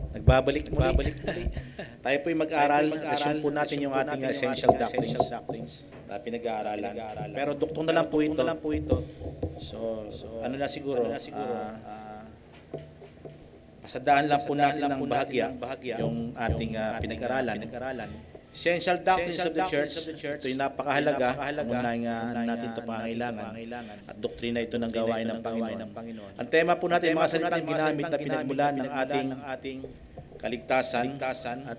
Nagbabalik muli. Tayo po'y mag-aral. Assume po natin yung ating essential doctrines na pinag-aaralan. Pero duktong na lang po ito. So ano na siguro, pasadaan lang po natin ng bahagya yung ating pinag-aralan. Essential doctrines of the church. Ito yung napakahalaga. Unahin natin ito pangailangan. At doktrina ito ng gawain ng Panginoon. Ang tema po natin, mga salitang ginamit na pinagmulan ng ating kaligtasan. At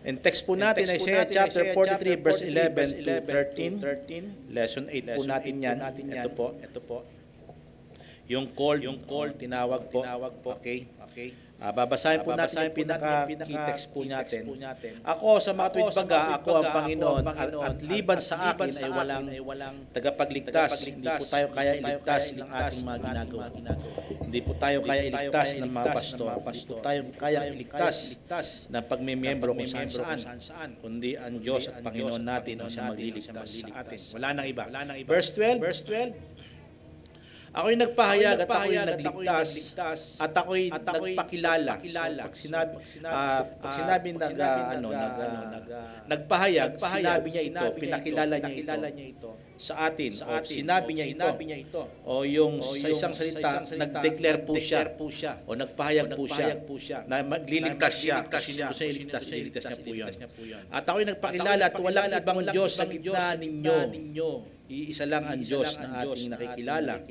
in text po natin, Isaiah chapter 43, verse 11 to 13. Lesson 8 po natin yan. Ito po. Yung called, tinawag po. Okay. Babasahin po natin yung pinaka-key text po natin. Ako sa mga tuwid baga, ako ang Panginoon, at liban sa akin ay walang tagapagligtas. Hindi po tayo kaya iligtas ng ating mga ginagawa. Hindi po tayo kaya iligtas ng mga pastor. Hindi po tayo kaya iligtas ng pagmemiyembro kung saan. Kundi ang Diyos at Panginoon natin ang siya magliligtas sa atin. Wala nang iba. Verse 12. Ako'y nagpahayag at ako'y nagligtas at ako'y nagpakilala. So, pag sinabi nagpahayag, sinabi niya ito, pinakilala niya ito sa atin. O sinabi niya ito. O yung sa isang salita, nag-declare po siya. O nagpahayag po siya. Na magliligtas siya. Kasi kung siya iligtas niya po yun. At ako'y nagpakilala at walang ibang Diyos sa gitna ninyo. Iisa lang ang Diyos na ating nakikilala.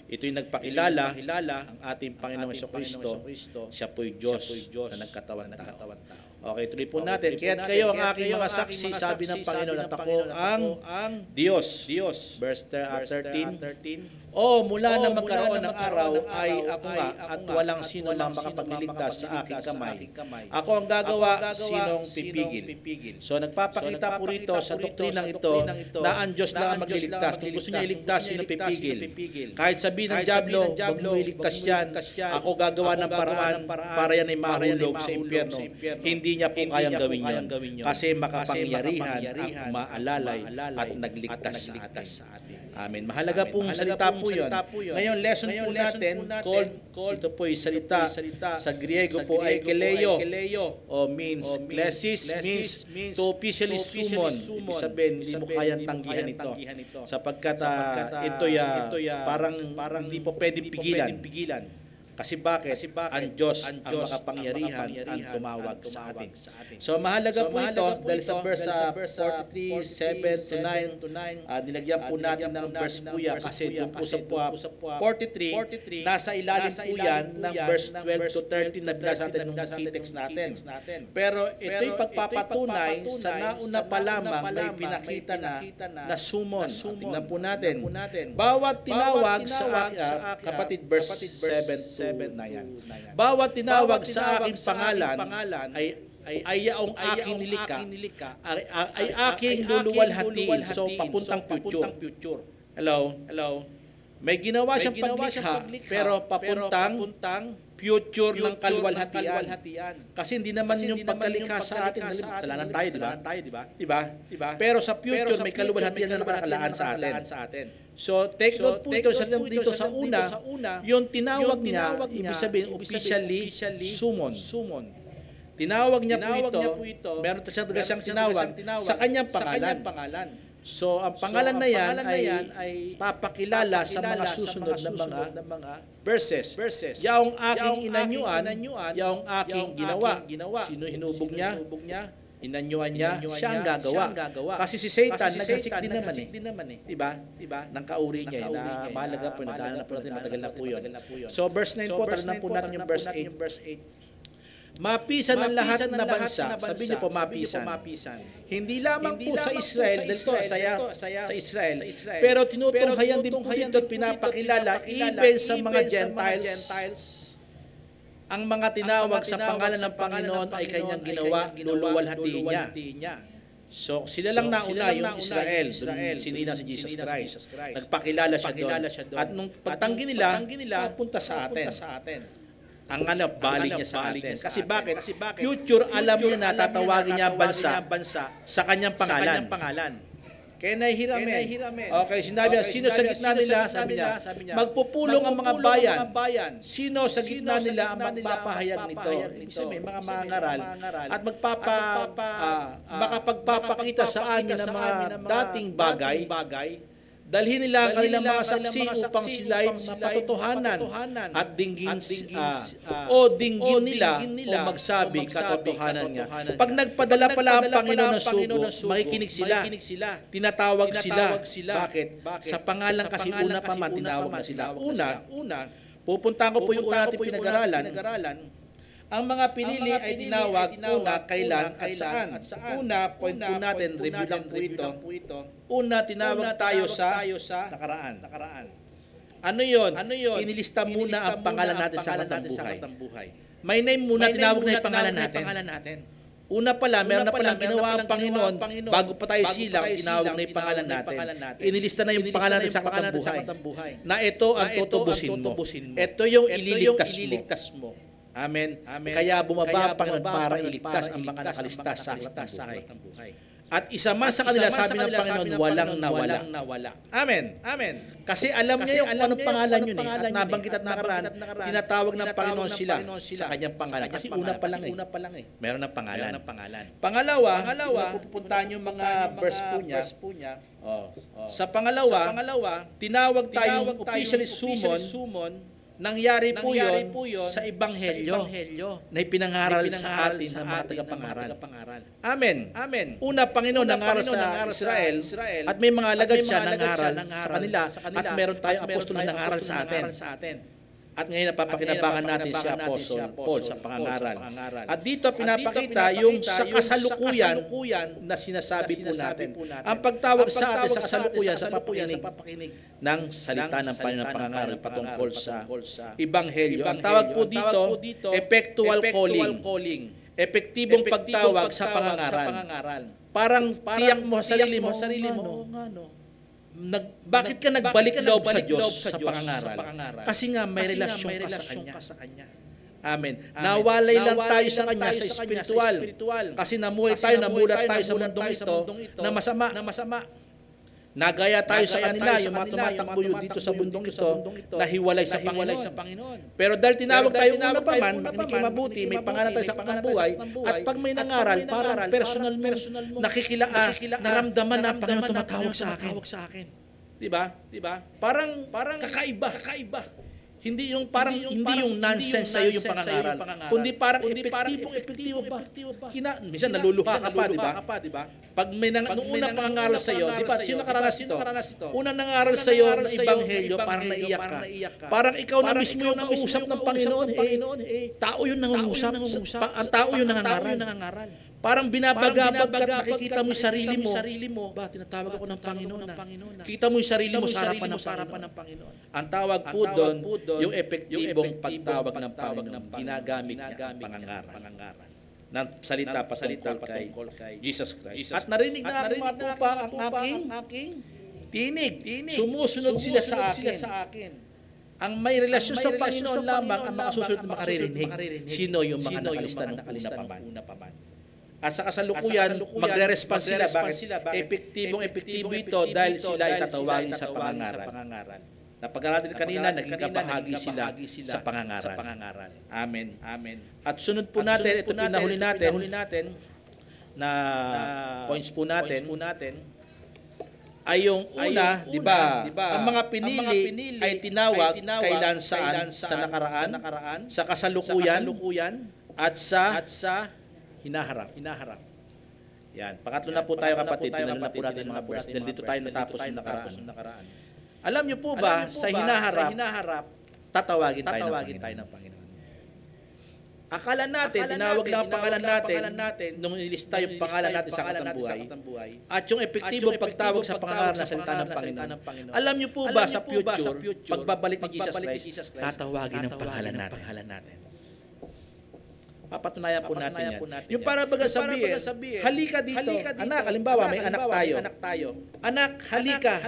Ito'y nagpakilala ang ating Panginoong Jesucristo. Siya po'y Diyos na nagkatawan tao. Okay, tuloy po natin. Kaya't kayo ang aking mga saksi, sabi ng Panginoon, at ako ang Diyos. Verse 13. Mula na magkaroon ng araw ay ako nga, at walang sino mang makapagliligtas sa aking kamay. Ako ang gagawa, sinong pipigil. So nagpapakita po rito sa doktrinang ito na ang Diyos lang ang magliligtas. Kung gusto niya iligtas, sino pipigil? Kahit sabihin ng Diablo, huwag mo iligtas yan, ako gagawa ng paraan para yan ay mahulog sa impyerno. Hindi niya po kayang gawin yun. Kasi makapangyarihan ang maalalay at nagligtas sa atin. Amen. Mahalaga pong salita po yun. Ngayon, lesson po natin, called, ito po yung salita sa Griego po ay keleo, o means, klesis, means to officially summon. Ibig sabihin, hindi mo kayang tanggihan ito. Sapagkat ito parang hindi po pwedeng pigilan. Kasi bakit? Ang Diyos ang makapangyarihan ang tumawag sa atin. So mahalaga po ito dahil sa verse 43, 7 to 9, nilagyan po natin ng verse po yan kasi doon po sa 43, nasa ilalim po yan ng verse 12 to 13 na binasa natin ng key text natin. Pero ito'y pagpapatunay sa nauna pa lamang may pinakita na summon. Tingnan po natin. Bawat tinawag sa kapatid verse 7 na yan. Bawat tinawag sa aking pangalan ay yaong aking nilikha, ay aking luluwalhatiin. So, papuntang future. Hello? May ginawa siyang paglikha, pero papuntang future ng kaluwalhatian. Kasi hindi naman yung pagkalikha sa atin, kasalanan tayo, di ba? Pero sa future, may kaluwalhatian na nakalaan sa atin. So, take note po ito dito sa una, yung tinawag niya, ibig sabihin, officially summon. Tinawag niya po ito, meron siyang tinawag sa kanyang pangalan. So, ang pangalan na yan ay papakilala sa mga susunod na mga verses. Yaong aking inanyuan, yaong aking ginawa. Sino hinubog niya? Inanyuan niya, siya ang gagawa. Kasi si Satan, nagasik din naman eh. Diba? Nang kauri niya, na mahalaga po, nadaanan na po natin, matagal na po yun. So, verse 9 po, talunan po natin yung verse 8. Mapisan ang lahat na bansa. Sabi niyo po, mapisan. Hindi lamang po sa Israel, dito sa Israel. Pero tinutunghayan din po dito at pinapakilala even sa mga Gentiles. Ang mga tinawag sa pangalan ng Panginoon ay kanyang ginawa, luluwalhatiin niya. So, sila lang nauna yung Israel, sinila si Jesus Christ. Nagpakilala siya doon. At nung pagtanggi nila, punta sa atin. Ang balik niya sa atin. Kasi bakit? Future, alam niya na tatawagin niya bansa sa kanyang pangalan. Kenay Hiramen. Okay, sinabi niya, sino sa gitna nila? Sabi niya, magpupulong ang mga bayan. Sino sa gitna nila ang magpapahayag nito? May mga mangaral at makapagpapakita sa amin ng mga dating bagay. Dalhin nila ang kanilang mga saksi upang sila ay mapatotohanan at dinggin nila o magsabi katotohanan niya. Pag nagpadala pala ang Panginoon ng sugo, makikinig sila. Tinatawag sila. Bakit? Sa pangalan kasi una pa man tinawag na sila. Una, pupuntahan ko po yung una natin pinag-aralan. Ang mga pinili ay tinawag una, kailan at saan. Una, point po natin, review lang po ito. Una, tinawag tayo sa nakaraan. Ano yun? Inilista muna ang pangalan natin sa katang buhay. My name muna, tinawag na yung pangalan natin. Una pala, meron na palang ginawa ang Panginoon, bago pa tayo silang, tinawag na yung pangalan natin. Inilista na yung pangalan natin sa katang buhay. Na ito ang tutubusin mo. Ito yung ililigtas mo. Amen. Kaya bumaba ang Panginoon para iligtas ang mga nakalistas sa aklat ng buhay. At isa man sa kanila, sabi ng Panginoon, walang nawala. Amen. Kasi alam niya yung anong pangalan yun eh. At nabanggit at nakaraan, tinatawag ng Panginoon sila sa kanyang pangalan. Kasi una pa lang eh. Meron ng pangalan. Pangalawa, pupuntahan yung mga verse po niya. Sa pangalawa, tinawag tayong officially summon. Nangyari po yun sa Ebanghelyo na ipinangaral sa atin ng mga tagapangaral. Amen. Una, Panginoon nangaral sa Israel at may mga alagad siya nangaral sa kanila at meron tayong apostol na nangaral sa atin. At ngayon napapakinabangan natin si Apostol Paul sa pangangaral. At dito pinapakita yung sa kasalukuyan na sinasabi po natin. Ang pagtawag sa atin sa kasalukuyan sa papakinig ng salita ng Panginoon pangangaral patungkol sa Ebanghelyo. Ang tawag po dito, effectual calling. Epektibong pagtawag sa pangangaral. Parang tiyak mo sa sarili mo, bakit ka nagbalik loob sa Diyos sa pangangaral? Kasi nga may relasyon ka sa Kanya. Amen. Nawalay lang tayo sa Kanya sa espiritual. Kasi namulat tayo sa mundong ito na masama. Nagaya tayo sa kanila, yung mga tumatakbo dito sa mundong ito, na hiwalay sa Panginoon. Pero dahil tinawag tayo una pa man, makinig kayo mabuti, may pangalan tayo sa katang buhay, at pag may nangaral, parang personal mo, naramdaman na ang Panginoon tumatawag sa akin. Diba? Parang kakaiba. Hindi yung nonsense sa'yo yung pangangaral, kundi parang epektibo ba? Minsan naluluha ka pa, di ba? Pag may nung unang pangangaral sa'yo, di ba? Sino nakaranas ito? Unang nangaral sa'yo ng Ebanghelyo, parang naiyak ka. Parang ikaw na mismo yung nangusap ng Panginoon. Tao yung nangusap. Ang tao yung nangangaral. Parang binabagabag at nakikita mo yung sarili mo. Ba, tinatawag ako ng Panginoon na. Kita mo yung sarili mo sa harapan ng Panginoon. Ang tawag po doon, yung epektibong pagtawag ng Panginoon, ginagamit niya ang pangangaral ng salita patungkol kay Jesus Christ. At narinig na aking mga tupa ang aking tinig. Sumusunod sila sa akin. Ang may relasyon sa Panginoon lamang ang makasusunod na makaririnig. Sino yung mga nakalista ng una pa man. At sa kasalukuyan, magre-respond sila. Epektibo ito dahil sila ay tatawagin sa pangangaral. Napag-aralan kanina, naging kabahagi sila sa pangangaral. Amen. At sunod po natin, ito pinahuli natin na points po natin ay yung una, di ba? Ang mga pinili ay tinawag kailan saan sa nakaraan, sa kasalukuyan at sa hinaharap. Yan. Pangatlo na po tayo kapatid. Tinanong na po natin mga verse. Dahil dito tayo natapos ng nakaraan. Alam niyo po ba, sa hinaharap, tatawagin tayo ng Panginoon. Akala natin, tinawag lang ang pangalan natin nung nilista yung pangalan natin sa katambuhay. At yung epektibong pagtawag sa pangalan na salita ng Panginoon. Alam niyo po ba, sa future, pagbabalik ni Jesus Christ, tatawagin ang pangalan natin. Papatunayan po natin yan. Yung para baga sabihin, halika dito. Anak, halimbawa, may anak tayo. Anak, halika.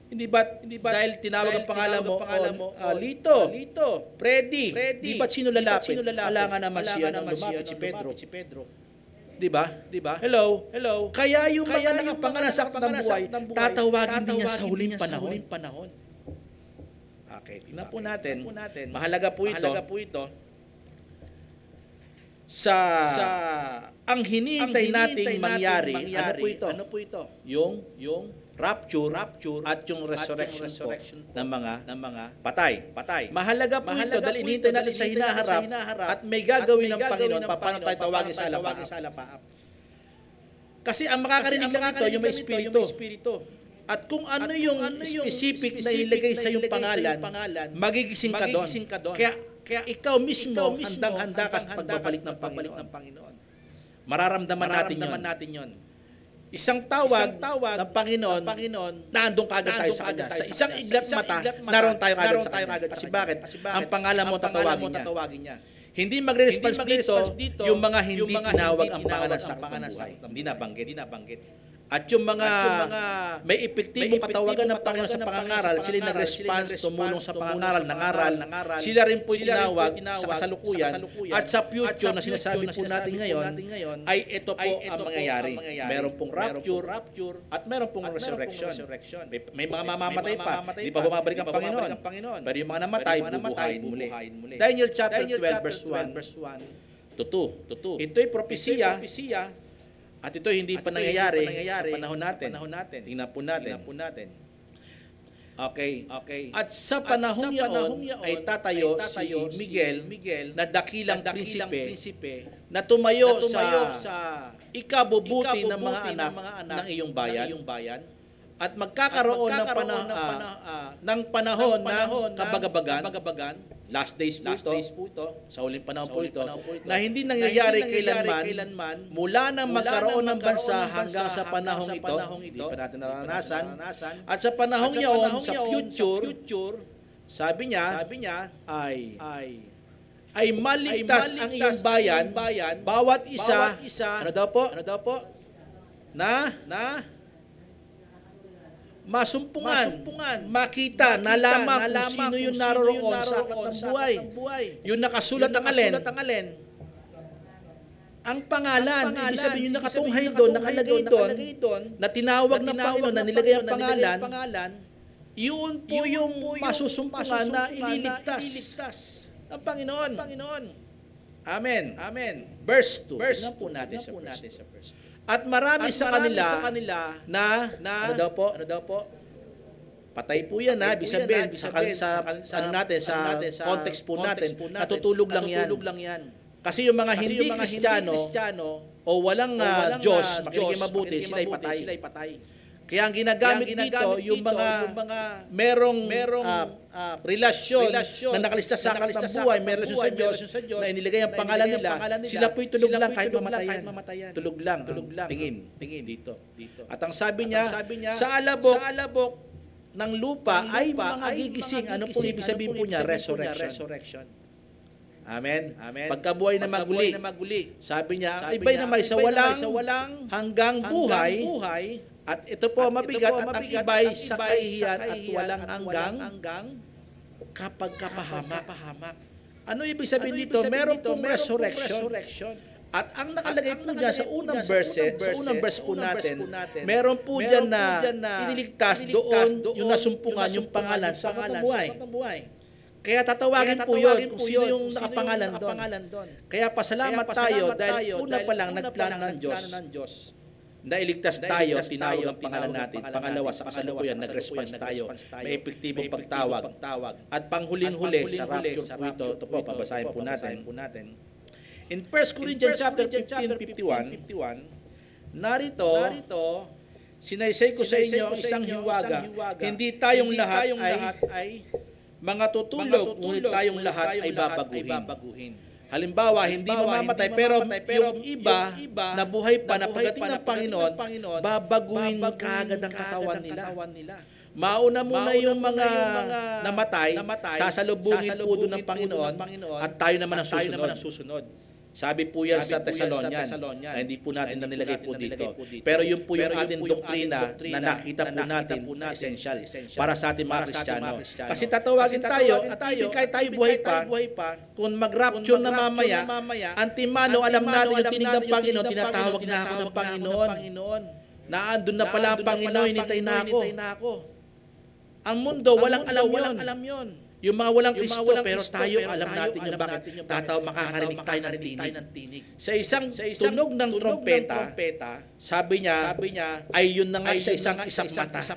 Hindi ba dahil tinawag ang pangalan mo, Lito, Freddy. Di ba't sino lalapit? Alangan naman siya nung lumapit si Pedro. Di ba? Hello? Kaya yung mga nakapanganak ng buhay, tatawagin din niya sa huling panahon. Okay, tingnan po natin. Mahalaga po ito. Sa ang hinihintay nating mangyari, ano po ito? Yung rapture at yung resurrection ng mga patay. Mahalaga po ito dahil hinihintay natin sa hinaharap at may gagawin ng Panginoon paano tayo tawagin sa alapaap. Kasi ang makakarinig lang ito yung may espiritu. At kung ano yung specific na ilagay sa iyong pangalan, magigising ka doon. Kaya ikaw mismo handang-handa ka sa pagbabalik ng Panginoon. Mararamdaman natin yon. Isang tawag ng Panginoon, naandun ka agad tayo sa Kanya. Sa isang iglat mata, naroon tayo agad sa Kanya. Kasi bakit? Ang pangalan mo tatawagin niya. Hindi magre-response dito yung mga hindi tinawag ang pangalan sa buhay. Hindi nabanggit. At yung mga may epektibong katawagan ng Panginoon sa pangangaral, sila nag-response, tumulong sa pangangaral, nangaral. Sila rin po tinawag sa kasalukuyan. At sa future na sinasabi po natin ngayon, ay ito po ang mangyayari. Meron pong rapture at meron pong resurrection. May mga mamamatay pa. Hindi pa bumabalik ang Panginoon. Pero yung mga namatay, bubuhayin muli. Daniel chapter 12 verse 1 to 2. Ito'y propesiya. At ito hindi pa nangyayari sa panahon natin. Tingnan po natin. Okay. At sa panahon yaon ay tatayo si Miguel na dakilang prinsipe na tumayo sa ikabubuti ng mga anak ng iyong bayan. At magkakaroon ng panahon na kabagabagan, last days po ito, sa huling panahon po ito, na hindi nangyayari kailanman mula nang magkaroon ng bansa hanggang sa panahong ito, hindi pa natin naranasan. At sa panahong yaon, sa future, sabi niya, ay maligtas ang iyong bayan, bawat isa, ano daw po? Na masumpungan, makita, nalaman kung sino yung naroroon sa aklat ng buhay. Yung nakasulat ng alin. Ang pangalan, ibig sabihin yung nakatunghay doon, nakalagay doon, na tinawag ng Panginoon, na nilagay ang pangalan, yun po yung masusumpungan na ililigtas ng Panginoon. Amen. Verse 2. Tingnan po natin sa verse 2. At marami sa kanila na ano daw po? Patay po yan, ibig sabihin sa context po natin, natutulog lang yan. Kasi yung mga hindi Kristiyano o walang Diyos, makinig mabuti, sila'y patay. Kaya ang ginagamit dito, yung mga merong relasyon na nakalista sa aklat ng buhay, may relasyon sa Diyos, na inilagay ang pangalan nila, sila po'y tulog lang kahit mamatayan. Tulog lang. Tingin dito. At ang sabi niya, sa alabok ng lupa ay mga gigising. Ano po ibig sabihin po niya? Resurrection. Amen. Pagkabuhay na maguli. Sabi niya, iba'y na may sa walang hanggang buhay. At ito po mabigat at ang iba'y sa kahihiyan at walang hanggang kapag kapahamak. Ano ibig sabihin dito? Meron pong resurrection. At ang nakalagay po dyan sa unang verse po natin, meron po dyan na iniligtas doon yung nasumpungan yung pangalan sa buhay. Kaya tatawagin po yun kung sino yung nakapangalan doon. Kaya pasalamat tayo dahil una pa lang nagplano ng Diyos na iligtas tayo, tinawag ang pangalan natin. Pangalawa, sa kasalukuyan, nag-response tayo. May epektibong pagtawag. At panghuling-huli sa rapture po ito. Ito po, pabasahin po natin. In 1 Corinthians chapter 15:51, narito, sinaysay ko sa inyo ang isang hiwaga. Hindi tayong lahat ay mga tutulog, ngunit tayong lahat ay babaguhin. Halimbawa, hindi mamamatay, pero yung iba na buhay pa na pagdating ng Panginoon, babaguhin kaagad ang katawan nila. Mauna muna yung mga namatay, sasalubungin po doon ng Panginoon, at tayo naman ang susunod. Sabi po yan sa Thessalonian, na hindi po natin na nilagay po dito. Pero yun po yung ating doktrina na nakita po natin essential para sa ating mga Kristiyano. Kasi tatawagin tayo at kahit tayo buhay pa, kung mag-rapture na mamaya, antimano alam natin yung tinig ng Panginoon, tinatawag na ako ng Panginoon. Naandun na pala ang Panginoon, hinintay na ako. Ang mundo, walang alam yun. Yung mga walang Kristo, pero tayo alam natin yung bakit makakarinig tayo ng tinig. Sa isang tunog ng trompeta, sabi niya, ay yun na nga sa isang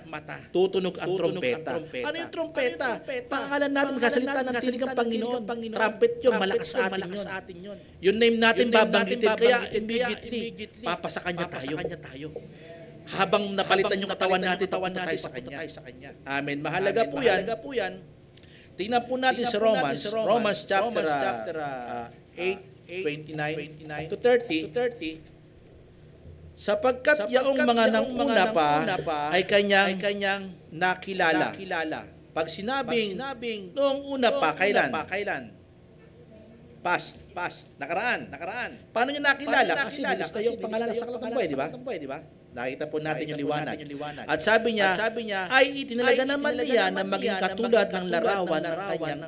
mata. Tutunog ang trompeta. Ano yung trompeta? Pangalan natin, magkasalita ng tinig ng Panginoon. Trumpet yun, malakas sa atin yun. Yung name natin babanggitin, kaya immediately, papasakan niya tayo. Habang napalitan yung katawan natin, tayo sa Kanya. Amen. Mahalaga po yan. Tingnan po natin sa Romans chapter 8:29 to 30. Sapagkat yaong mga nanguna pa ay kanyang nakilala. Pag sinabing noong una pa, kailan? Past, nakaraan. Paano niya nakilala? Kasi nilista yung pangalan sa aklat ng buhay, di ba? Nakita po natin yung liwanag. At sabi niya, ay itinalaga naman niya na maging katulad ng larawan ng kanyang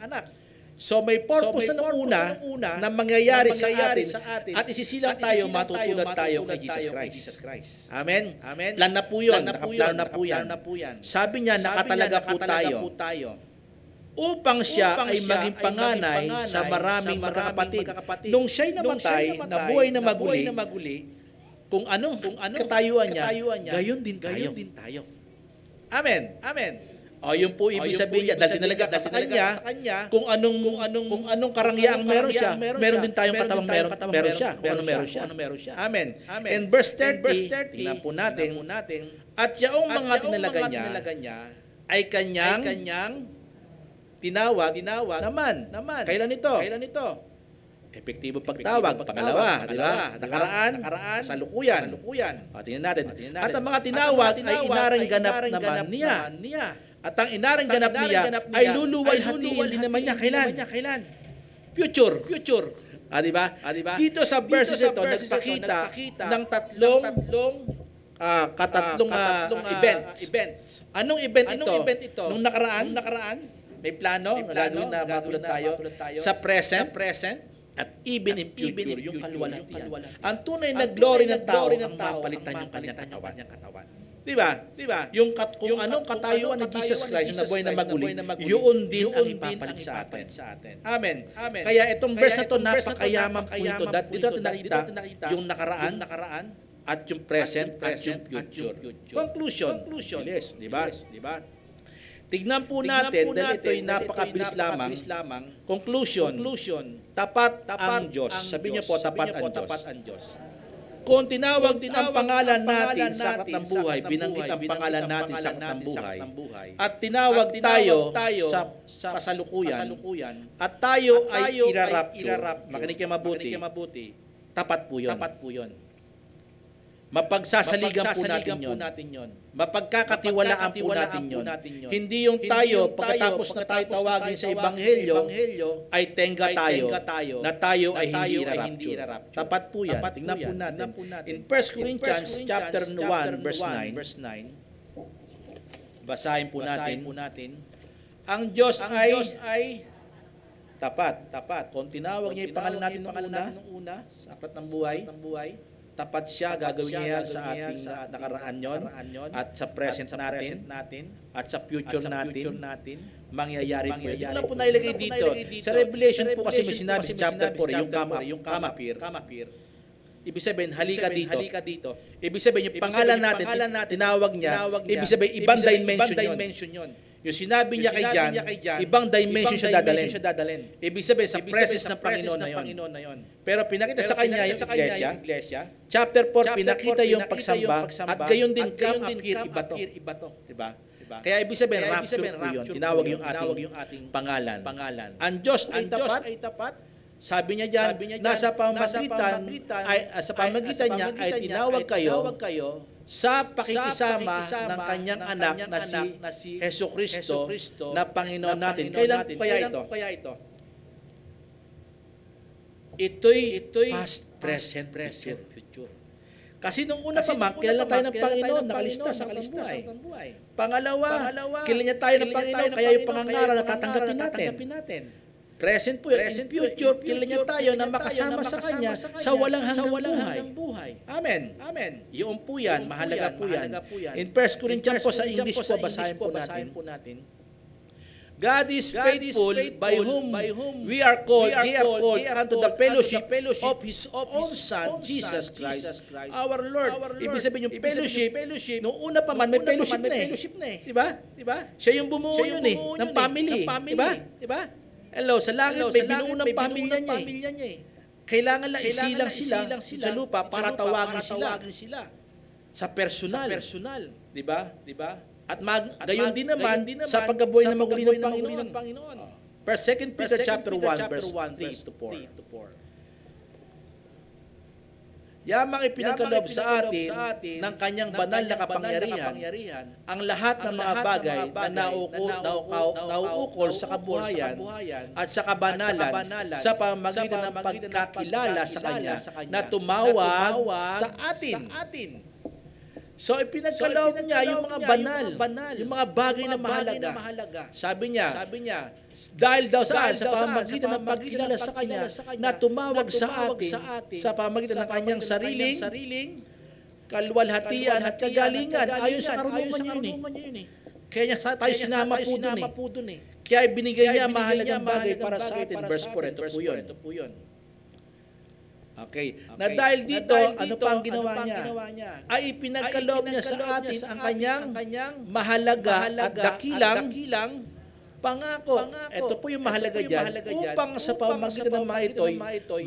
anak. So may purpose na una na mangyayari sa atin at isisilang tayo, matutulad tayo kay Jesus Christ. Amen? Plan na po yun. Nakaplano na po yan. Sabi niya, nakatalaga po tayo upang siya ay maging panganay sa maraming magkakapatid. Nung siya'y namatay, nabuhay na maguli, kung anong katayuan niya, gayon din tayo. Amen. O yun po ibig sabihin niya, dahil tinalaga ka sa kanya, kung anong karangyaan meron siya, meron din tayong katawang meron siya. Kung ano meron siya. Amen. And verse 30, tingnan po natin, at yaong mga tinalaga niya, ay kanyang tinawag naman. Kailan ito? Epektibo pagtawag, pangalawa, di ba? Nakaraan, salukuyan. Tingnan natin. At ang mga tinawag ay inaring ganap naman niya. At ang inaring ganap niya ay luluwalhatiin din naman niya. Kailan? Future. Di ba? Dito sa verses ito, nagpakita ng tatlong events. Anong event ito? Nung nakaraan, may plano, gagawin na magulat tayo. Sa present, at even in future, yung kaluwalhatian. Ang tunay na glory ng tao ang mapalitan yung kanyang katawan. Diba? Kung anong katayuan ni Jesus Christ, yung nabuhay na maguli, yun din ang ipapalit sa atin. Amen. Kaya itong verse na ito, napakayaman po ito. Dito nakita yung nakaraan, at yung present, at yung future. Conclusion. Yes, diba? Tignan po natin, dahil ito'y napakabilis lamang. Conclusion. Tapat ang Diyos. Sabi niyo po, tapat ang Diyos. Kung tinawag ang pangalan natin sa aklat ng buhay, binanggit ang pangalan natin sa aklat ng buhay, at tinawag tayo sa kasalukuyan, at tayo ay irarapture, makinig kayo mabuti, tapat po yun. Mapagsasaligan po natin yon. Mapagkakatiwalaan po natin yon. Hindi yung tayo, pagkatapos na tayo tawagin sa Ebanghelyo, ay tenga tayo, na tayo ay hindi irarapture. Tapat po yan. Tingnan po natin. In 1 Corinthians chapter 1, verse 9, basahin po natin, ang Diyos ay tapat. Kung tinawag niya yung pangalan natin nung una, sa aklat ng buhay, tapat siya, gagawin niya sa ating nakaraan yon, at sa present natin, at sa future natin, mangyayari po yun. Wala po nailagay dito. Sa Revelation po kasi may sinabi sa chapter 4, yung come appear. Ibig sabihin, halika dito. Ibig sabihin, yung pangalan natin, tinawag niya, ibig sabihin, ibang dimension yun. Yung sinabi niya kay John, ibang dimension siya dadalhin. Ibig sabihin, sa presence ng Panginoon na yon. Pero pinakita sa kanya yung iglesia. Chapter 4, pinakita yung pagsamba, at gayon din come-appear, iba to. Diba? Kaya ibig sabihin, rapture po yun. Tinawag yung ating pangalan. Ang Diyos ay tapat. Sabi niya dyan, nasa pamagitan niya ay tinawag kayo sa pakikisama ng kanyang anak na si Hesus Kristo na Panginoon natin. Kailan kaya ito? Ito'y past, present, future. Kasi nung una pa kilala tayo ng Panginoon, nakalista sa buhay. Pangalawa, kilala niya tayo ng Panginoon, kaya yung pangangaral na tatanggapin natin. Present po yun. In future, kilala niya tayo na makasama sa Kanya sa walang hanggang buhay. Amen. Yun po yan, mahalaga po yan. In 1 Corinthians po sa English po, basahin po natin. God is faithful by whom we are called unto the fellowship of His own Son, Jesus Christ, our Lord. Ibig sabihin yung fellowship, nung una pa man, may fellowship na eh. Diba? Siya yung bumuo yun eh, ng family. Diba? Hello, sa langit may binuo ng pamilya niya eh. Kailangan lang isilang sila sa lupa para tawagin sila. Sa personal. Diba? At gayon din naman sa pagkabuhay na maguli ng Panginoon. 2 Peter chapter 1 verse 3 to 4. Yamang ipinagkaloob sa atin ng kanyang banal na kapangyarihan ang lahat ng mga bagay na nauukol sa kabuhayan at sa kabanalan sa pamamagitan ng pagkakilala sa Kanya na tumawag sa atin. So ipinagkaloob niya yung mga banal, yung mga bagay na mahalaga. Sabi niya, dahil daw sa pamamagitan ng pagkilala sa Kanya na tumawag sa atin sa pamamagitan ng Kanyang sariling kalwalhatian at kagalingan ayon sa karunungan niya yun eh. Kaya tayo sinama po dun eh. Kaya ibinigay niya mahalagang bagay para sa atin. Verse 4, ito po yun. Okay. Na dahil dito, ano pa ang ginawa niya? Ay ipinagkaloob niya sa atin ang kanyang mahalaga at dakilang pangako. Ito po yung mahalaga dyan. Upang sa pamamagitan ng mga ito'y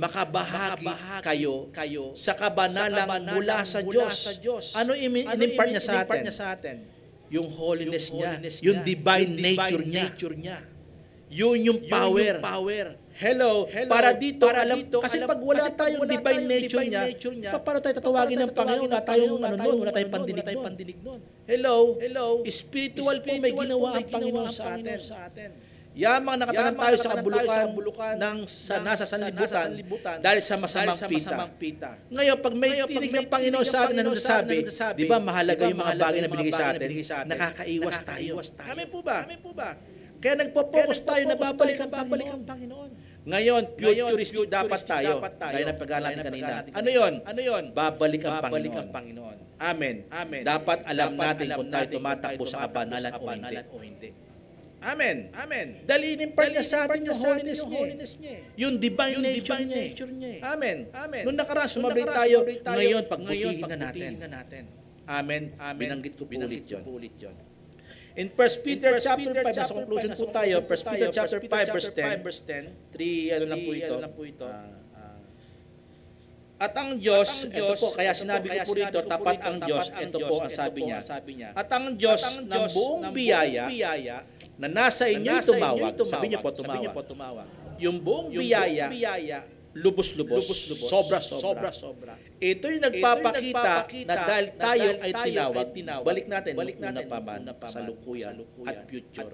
makabahagi kayo sa kabanalang mula sa Diyos. Ano inimpart niya sa atin? Yung holiness niya, yung divine nature niya. Yun yung power. Hello, para dito, kasi pag wala tayong divine nature niya, paano tayo tatawagin ng Panginoon na tayong wala tayong pandinig nun. Hello, spiritual po may ginawa ang Panginoon sa atin. Yamang nakatanan tayo sa kabulukan ng nasa sanlibutan dahil sa masamang pita. Ngayon, pag may tinig ng Panginoon sa atin na nagsasabi, di ba mahalaga yung mga bagay na binigay sa atin, nakakaiwas tayo. Amen po ba? Kaya nagpo-focus tayo na babalik ang Panginoon. Ngayon, futuristic dapat tayo. Gaya ng pag-aaral natin kanina. Ano yun? Babalik ang Panginoon. Amen. Dapat alam natin kung tayo tumatakbo sa kabanalan o hindi. Amen. Dahil inimpart niya sa atin yung holiness niya. Yung divine nature niya. Amen. Noong nakaraan, sumabay tayo. Ngayon, pagbutihin na natin. Amen. Binanggit ko po ulit yun. In 1 Peter chapter 5, nasa conclusion po tayo, 1 Peter chapter 5 verse 10, 3, ano lang po ito. At ang Diyos, ito po, kaya sinabi ko po rito, tapat ang Diyos, ito po ang sabi niya. At ang Diyos ng buong biyaya na nasa inyo tumawag, sabi niyo po tumawag. Yung buong biyaya, lubos-lubos, sobra. Ito yung nagpapakita na dahil tayo ay tinawag, balik natin una pa ba sa lukuyan at future.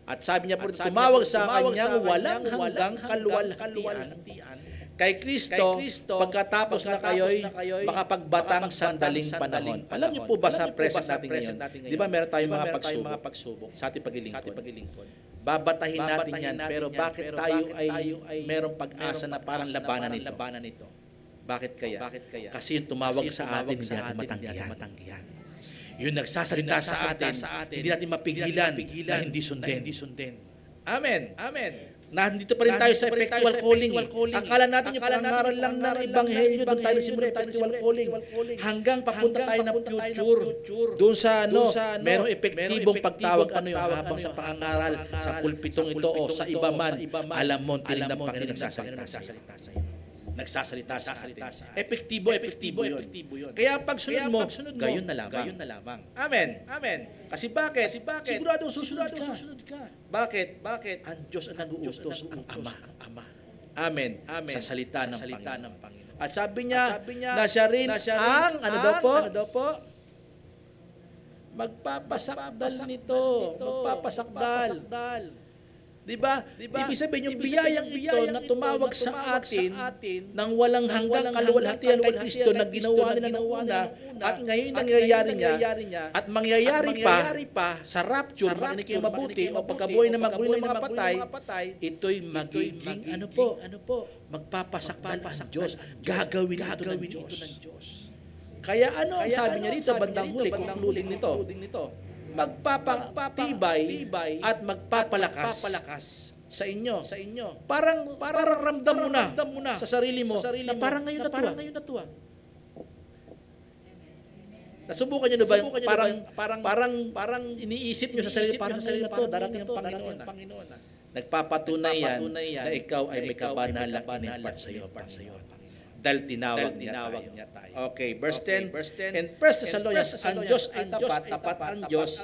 At sabi niya po, tumawag sa kanyang walang hanggang kaluwalhatian kay Kristo pagkatapos na kayo'y makapagbatang sandaling panahon. Alam niyo po ba sa present natin ngayon, di ba meron tayong mga pagsubok sa ating paglilingkod? Babatahin natin yan, pero bakit tayo ay merong pag-asa na parang labanan nito? Bakit kaya? Kasi yung tumawag sa atin, hindi natin matanggihan. Yung nagsasalita sa atin, hindi natin mapigilan na hindi sundin. Amen. Na dito pa rin tayo sa effectual calling. Akala natin yung pangaral lang ng Ebanghelyo, doon tayo simula effectual calling. Hanggang papunta tayo ng future. Doon sa merong epektibong pagtawag habang sa pangaral, sa pulpitong ito o sa iba man, alam mo, tinig ng Panginoon nagsasalita sa'yo. Nagsasalita sa atin. Epektibo yun. Kaya pagsunod mo, gayon na lamang. Amen. Kasi bakit? Siguradong susunod ka. Bakit? Ang Diyos ang nag-uutos, ang Ama. Amen. Sa salita ng Panginoon. At sabi niya na siya rin ang, ano daw po? Magpapasakdal nito. Diba? Ibig sabihin yung biyayang ito na tumawag sa atin ng walang hanggang kaluwalhatian kay Kristo na ginawa nila ng una at ngayon nangyayari niya at mangyayari pa sa rapture, makinig kayo mabuti o pagkabuhay na magbuhay ng mga patay, ito'y magiging magpapasakdal ang Diyos. Gagawin ito ng Diyos. Kaya ano ang sabi niya dito bandang huli, concluding nito? Magpapatibay at magpapalakas sa inyo. Parang ramdam mo na sa sarili mo na parang ngayon na to. Nasubukan niyo na ba yung parang iniisip niyo sa sarili parang ngayon na to, darating ang Panginoon. Nagpapatunay yan na ikaw ay may kabanalan part sa iyo. Dahil tinawag niya tayo. Okay, verse 10. In 1 Thessalonians, ang Diyos ay tapat ang Diyos.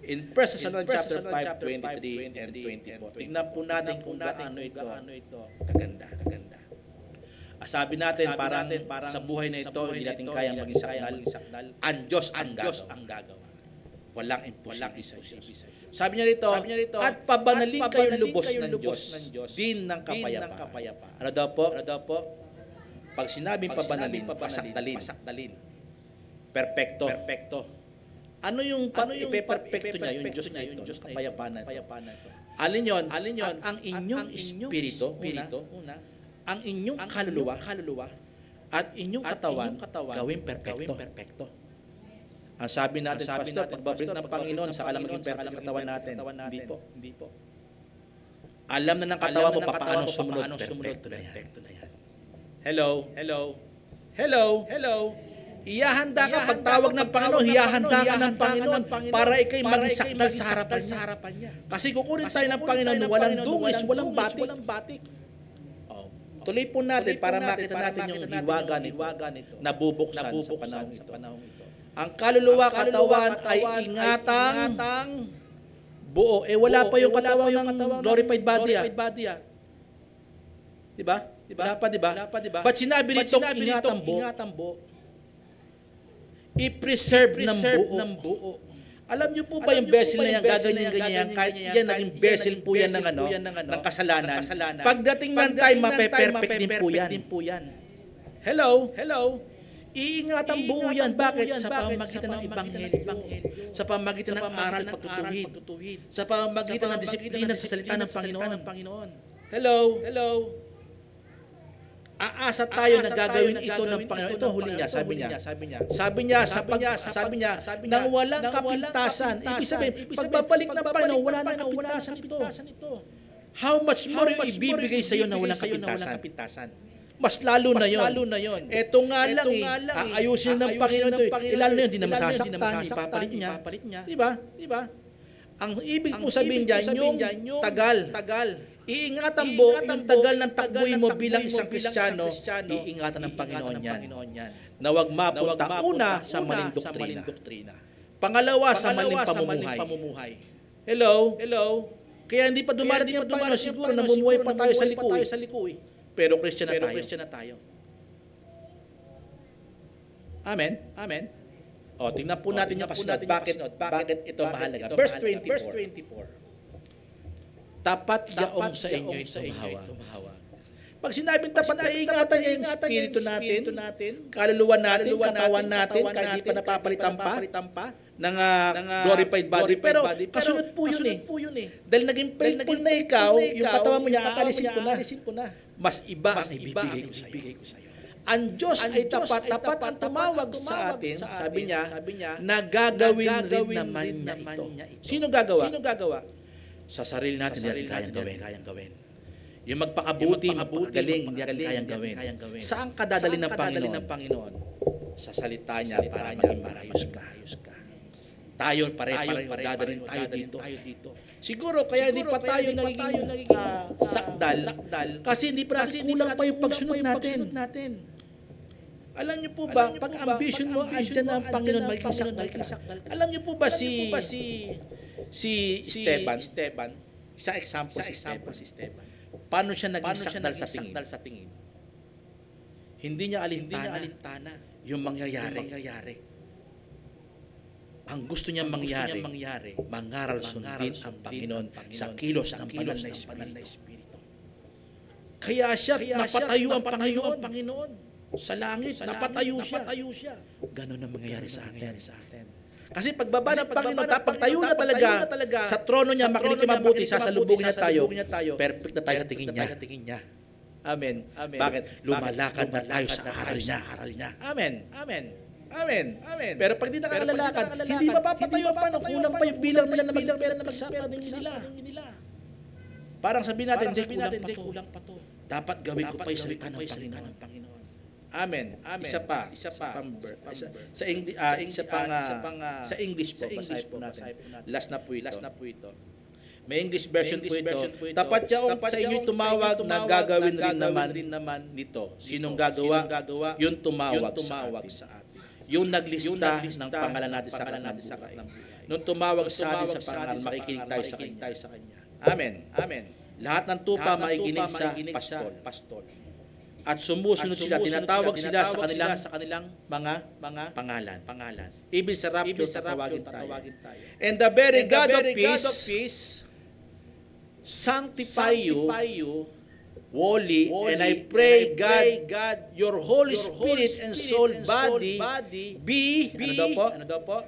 In 1 Thessalonians chapter 5, 23 and 24. Tingnan po natin kung gaano ito kaganda. Sabi natin, parang sa buhay na ito, hindi natin kayang maging sakdal. Ang Diyos ang gagawa. Walang imposible. Sabi niya rito, at pabanalin kayong lubos ng Diyos, din ng kapayapaan. Ano daw po? Pag sinabing pabanalin, pasakdalin. Perfecto. Ano yung ipe-perfecto niya? Yung Diyos na ito, kapayapaan. Alin yon? Ang inyong espiritu, una, ang inyong kaluluwa, at inyong katawan, gawing perfecto. Ang sabi natin, Pastor, pagbabalik ng Panginoon, sa alam maging perfect katawan natin. Hindi po. Alam na ng katawan mo, paano sumunod, perfecto na yan. Hello. Iyahanda ka pagtawag ng Panginoon, iyahanda ka ng Panginoon para ikay maging sakdal sa harapan niya. Kasi kukunin tayo ng Panginoon walang dungis, walang batik. Tuloy po natin para makita natin yung hiwaga nito na bubuksan sa panahon ito. Ang kaluluwa, katawan ay ingatang buo. Wala pa yung katawan ng glorified body. Diba? Wala pa, diba? But sinabi nito, ingatang buo. I-preserve ng buo. Alam niyo po ba yung vessel na yan, gagawin ganyan, kahit yan naging vessel po yan ng kasalanan. Pagdating ng time, mape-perfect din po yan. Hello? Iingatan buo yan. Bakit? Sa pamagitan ng Ebanghelyo. Sa pamagitan ng aral patutuhid. Sa pamagitan ng disiplina sa salita ng Panginoon. Hello? Aasa tayo na gagawin ito ng Panginoon. Ito huli niya, sabi niya, nang walang kapintasan. Ibig sabihin, pagbabalik ng Panginoon, wala nang kapintasan ito. How much more yung ibibigay sa iyo na walang kapintasan? Mas lalo na yon. Ito nga lang ayusin ng Panginoon ito. Lalo na yun, hindi na masasaktan, ipapalit niya. Diba? Ang ibig po sabihin dyan, yung tagal. Iingatan mo, yung tagal ng takbuhin mo bilang isang Kristiyano, iingatan ng Panginoon yan. Na huwag mapunta una sa maling doktrina. Pangalawa, sa maling pamumuhay. Hello? Kaya hindi pa dumarating ang Panginoon, siguro namumuhay pa tayo sa liko. Pero Christian na tayo. Amen? O, tingnan po natin yung kasunod. Bakit ito mahalaga? Verse 24. Tapat yaong sa inyo tumahawa. Pag sinabing tapat ay ingatan niya yung spirito natin, kaluluwa natin, katawan natin, kahit di pa napapalitan pa ng glorified body. Pero kasunod po yun eh. Dahil naging faithful na ikaw, yung katawan mo niya, akalisin ko na. Mas iba ang ibibigay ko sa iyo. Ang Diyos ay tapat ang tumawag sa atin, sabi niya, na gagawin rin naman niya ito. Sino gagawa? Sa sarili natin, hindi natin kayang gawin. Yung magpakabuti, magpakagaling, hindi natin kayang gawin. Saan ka dadalhin ng Panginoon? Sa salita niya para maging maayos ka. Tayo pare-pareho dadalhin tayo dito. Siguro kaya hindi pa tayo naging sakdal kasi hindi pa kulang pa yung pagsunod natin. Alam niyo po ba, pag ambition mo, andyan ang Panginoon, maging sakdal. Alam niyo po ba si Esteban, isang example si Esteban. Paano siya naging sakdal sa tingin? Hindi niya alintana yung mangyayari. ang gusto niya mangyari, mangaral sundin ang Panginoon sa kilos ng banal na Espiritu. Kaya siya, napatayo ang Panginoon. Sa langit, napatayo siya. Ganon ang mangyayari sa atin. Kasi pagbaba ng Panginoon, pagtayo na talaga sa trono niya, makinig kayo mabuti, sasalubungin niya tayo. Perfect na tayo tingin niya. Amen. Bakit? Lumalakad na tayo sa aral niya. Amen. Pero pag di nakalalakad, hindi mapapatayo ang Panginoon. Kulang pa yung bilang nila na magpera na magsaka ng nila. Parang sabihin natin, kulang pa to. Dapat gawin ko pa yung salita ng Panginoon. Amen. Isa pa. Sa English po, basahin po natin. Last na po ito. May English version po ito. Tapat siya sa inyo'y tumawag na gagawin rin naman nito. Sinong gagawa? Yung tumawag sa atin. Yung naglista ng pangalan natin sa kanan ng buhay. Nung tumawag sa atin sa pangalan, makikinig tayo sa Kanya. Amen. Lahat ng tupa makikinig sa pastol. At sumusunod sila, tinatawag sila sa kanilang mga pangalan. Ibig sa rapture, tatawagin tayo. And the very God of peace sanctify you wholly, and I pray God, your Holy Spirit and soul, body be, ano daw po?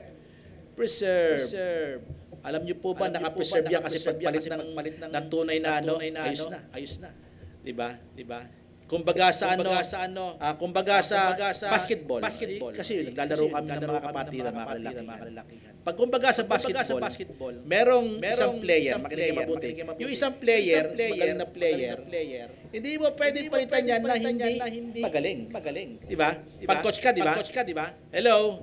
Preserve. Alam niyo po ba, naka-preserve yan kasi pagpalit ng tunay na ayos na. Diba? Kumbaga sa basketball. Kasi naglalaro kami ng mga kapatiran, mga kalalakihan. Pag kumbaga sa basketball, merong isang player, makinig mabuti. Yung isang player, magaling na player, hindi mo pwede palitan yan na hindi magaling. Diba? Pag coach ka, diba? Hello.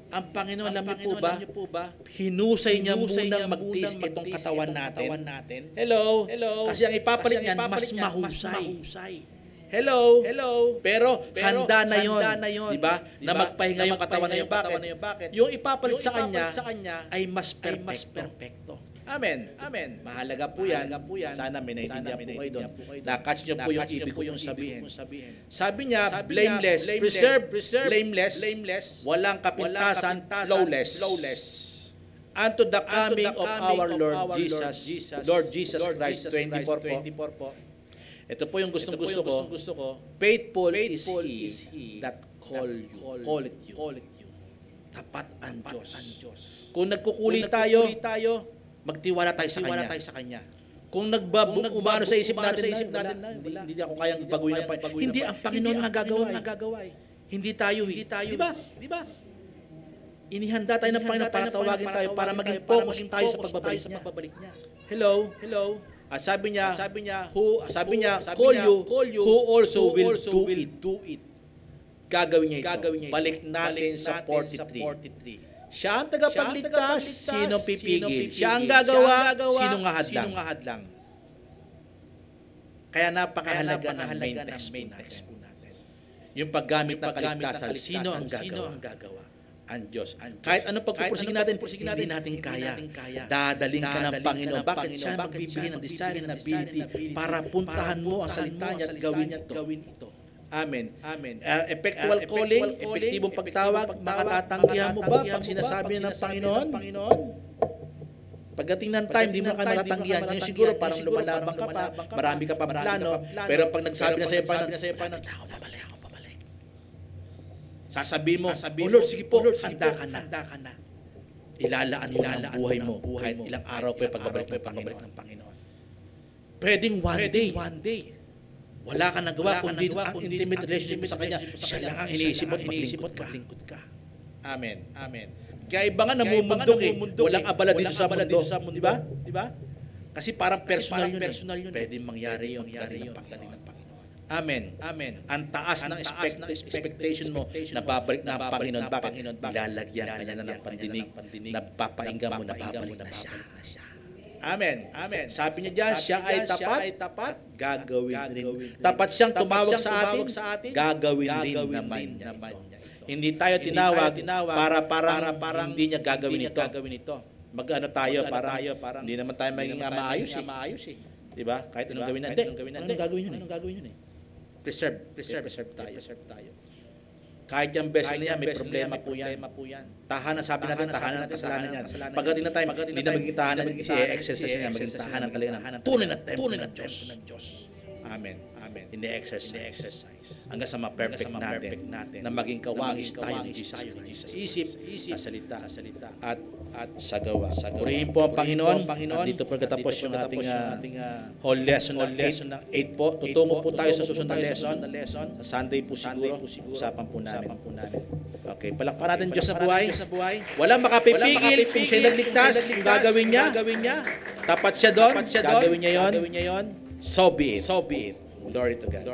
Ang Panginoon, alam niyo po ba? Hinusay niya munang magtiis itong katawan natin. Hello. Kasi ang ipapalit niyan, mas mahusay. Hello. Pero handa na yon, di ba? Na magpahinga yung katawan na yun. Bakit? Yung ipapalit sa kanya ay mas perfecto. Amen. Mahalaga po yan. Sana may naintindihan po kayo doon. Na-catch niyo po yung ibig ko yung sabihin. Sabi niya, blameless, preserve, blameless, walang kapintasan, flawless. Unto the coming of our Lord Jesus Christ, 24 po. Ito po yung gustong gusto ko. Faithful is He that calleth you. Tapat ang Diyos. Kung nagkukulit tayo, magtiwala tayo sa Kanya. Kung umano sa isip natin, hindi ako kayang baguhin ang Panginoon. Hindi, ang Panginoon nagagawa. Hindi tayo. Diba? Inihanda tayo ng Panginoon para tawagin tayo, para maging focus tayo sa pagbabalik niya. Hello. At sabi niya, call you, who also will do it. Gagawin niya ito. Balik natin sa 43. Siya ang tagapagligtas, sinong pipigil? Siya ang gagawa, sinong ahadlang? Kaya napakahalaga ng main text po natin. Yung paggamit ng kaligtasan, sino ang gagawa? Ang Diyos. Kahit anong pagpupursige natin, hindi natin kaya. Dadaling ka ng Panginoon. Bakit siya magbibigay ng desire and ability para puntahan mo ang salita niya at gawin ito? Amen. Effectual calling, epektibong pagtawag, makatatanggihan mo ba pag sinasabi ng Panginoon? Pagdating ng time, di mo ka matatanggihan. Ngayon siguro parang lumalabang ka pa, marami ka pa plano, pero pag nagsabi na sa'yo, ako pabalik. Sasabihin mo, Lord, sige po, handa ka na. Ilalaan mo ang buhay mo, kahit ilang araw pa yung pagbabalik ng Panginoon. Pwedeng one day. Wala ka nagawa, kundi ang intimate relationship mo sa Kanya. Siya lang ang iniisip mo at maglingkod ka. Amen. Kaya iba nga namumundok walang abala dito sa mundo. Diba? Kasi parang personal yun. Pwedeng mangyari yung pagdating ng Panginoon. Amen. Ang taas ng expectation mo na babalik na ang Panginoon. Bakit? Lalagyan ka niya na ng pandinig na papainggan mo na babalik na siya. Amen. Sabi niya dyan, siya ay tapat, gagawin rin. Tapat siyang tumawag sa atin, gagawin rin naman niya ito. Hindi tayo tinawag para parang hindi niya gagawin ito. Mag-ano tayo, parang hindi naman tayo maging maayos eh. Diba? Kahit anong gawin natin. Anong gagawin yun eh? Preserve tayo. Kahit yung best niya, may problema po yan. Tahanan, sabi natin, tahanan ng kasalanan yan. Pagdating na time, hindi na maging tahanan, i-exercise niya, maging tahanan talaga ng tunay na temple ng Diyos. Amen. Ini-exercise. Hanggang sa ma-perfect natin na maging kawangis tayo ni Jesus Christ. Sa salita, at sa gawa. Purihin po ang Panginoon. Dito po katapos yung ating whole lesson ng 8 po. Tutungo po tayo sa susunod na lesson. Sa Sunday po siguro. Usapan po namin. Okay, palakpan natin Diyos sa buhay. Walang makapipigil kung siya'y nagligtas, kung gagawin niya. Tapat siya doon, gagawin niya yon. So be it. Glory to God.